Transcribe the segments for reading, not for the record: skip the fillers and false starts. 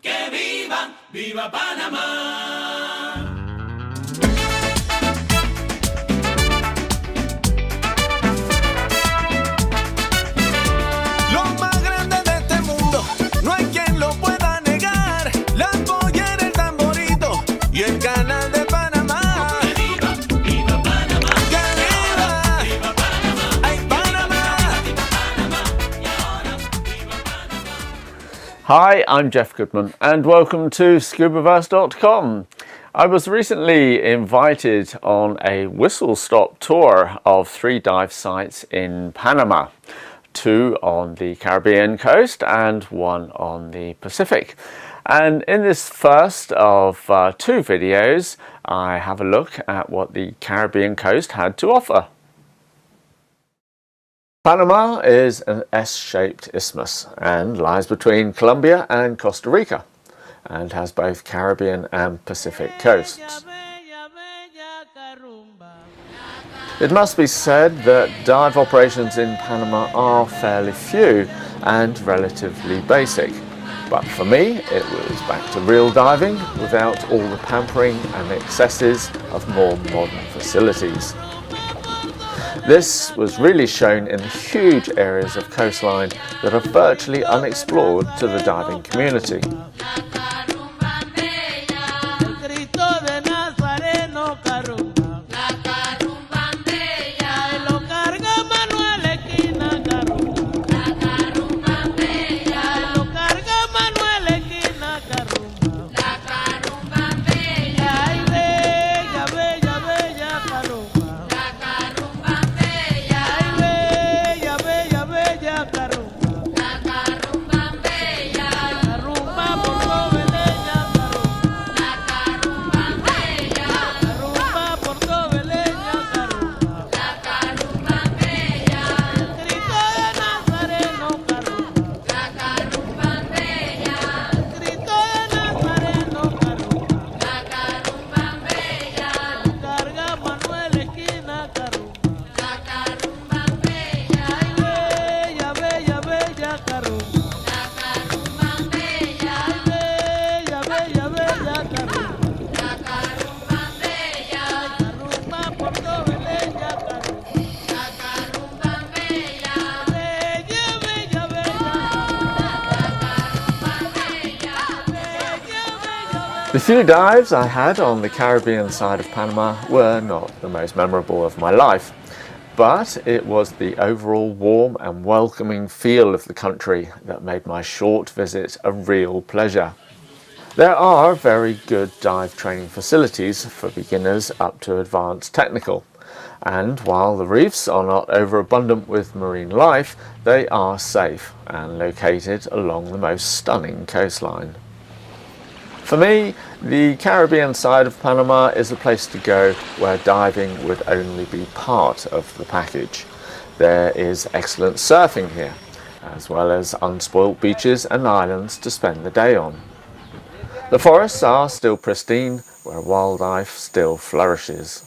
Que viva, viva Panamá. Lo más grande de este mundo, no hay quien lo pueda negar. La pollera, el tamborito y el canal de Panamá. Que viva, viva Panamá. Que viva, Viva Panamá. ay Panamá. Viva Panamá. Y ahora, viva Panamá. Hi, I'm Jeff Goodman and welcome to Scubaverse.com. I was recently invited on a whistle-stop tour of 3 dive sites in Panama, 2 on the Caribbean coast and 1 on the Pacific. And in this first of 2 videos, I have a look at what the Caribbean coast had to offer. Panama is an S-shaped isthmus and lies between Colombia and Costa Rica and has both Caribbean and Pacific coasts. It must be said that dive operations in Panama are fairly few and relatively basic. But for me, it was back to real diving without all the pampering and excesses of more modern facilities. This was really shown in the huge areas of coastline that are virtually unexplored to the diving community. The few dives I had on the Caribbean side of Panama were not the most memorable of my life, but it was the overall warm and welcoming feel of the country that made my short visit a real pleasure. There are very good dive training facilities for beginners up to advanced technical, and while the reefs are not overabundant with marine life, they are safe and located along the most stunning coastline. For me, the Caribbean side of Panama is a place to go where diving would only be part of the package. There is excellent surfing here, as well as unspoilt beaches and islands to spend the day on. The forests are still pristine, where wildlife still flourishes.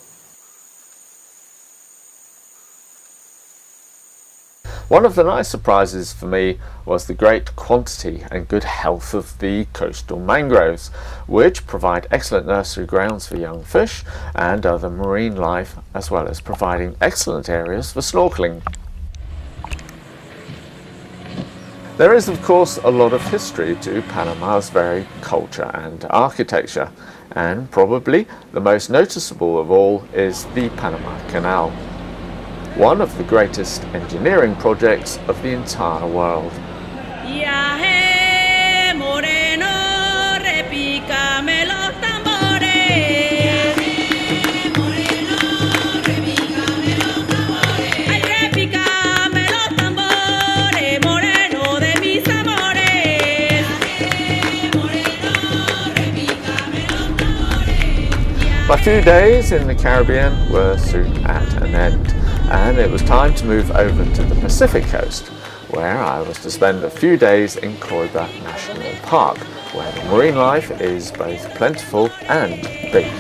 One of the nice surprises for me was the great quantity and good health of the coastal mangroves, which provide excellent nursery grounds for young fish and other marine life, as well as providing excellent areas for snorkeling. There is of course a lot of history to Panama's varied culture and architecture, and probably the most noticeable of all is the Panama Canal, one of the greatest engineering projects of the entire world. My few days in the Caribbean were soon at an end, and it was time to move over to the Pacific coast, where I was to spend a few days in Scuba National Park, where the marine life is both plentiful and big.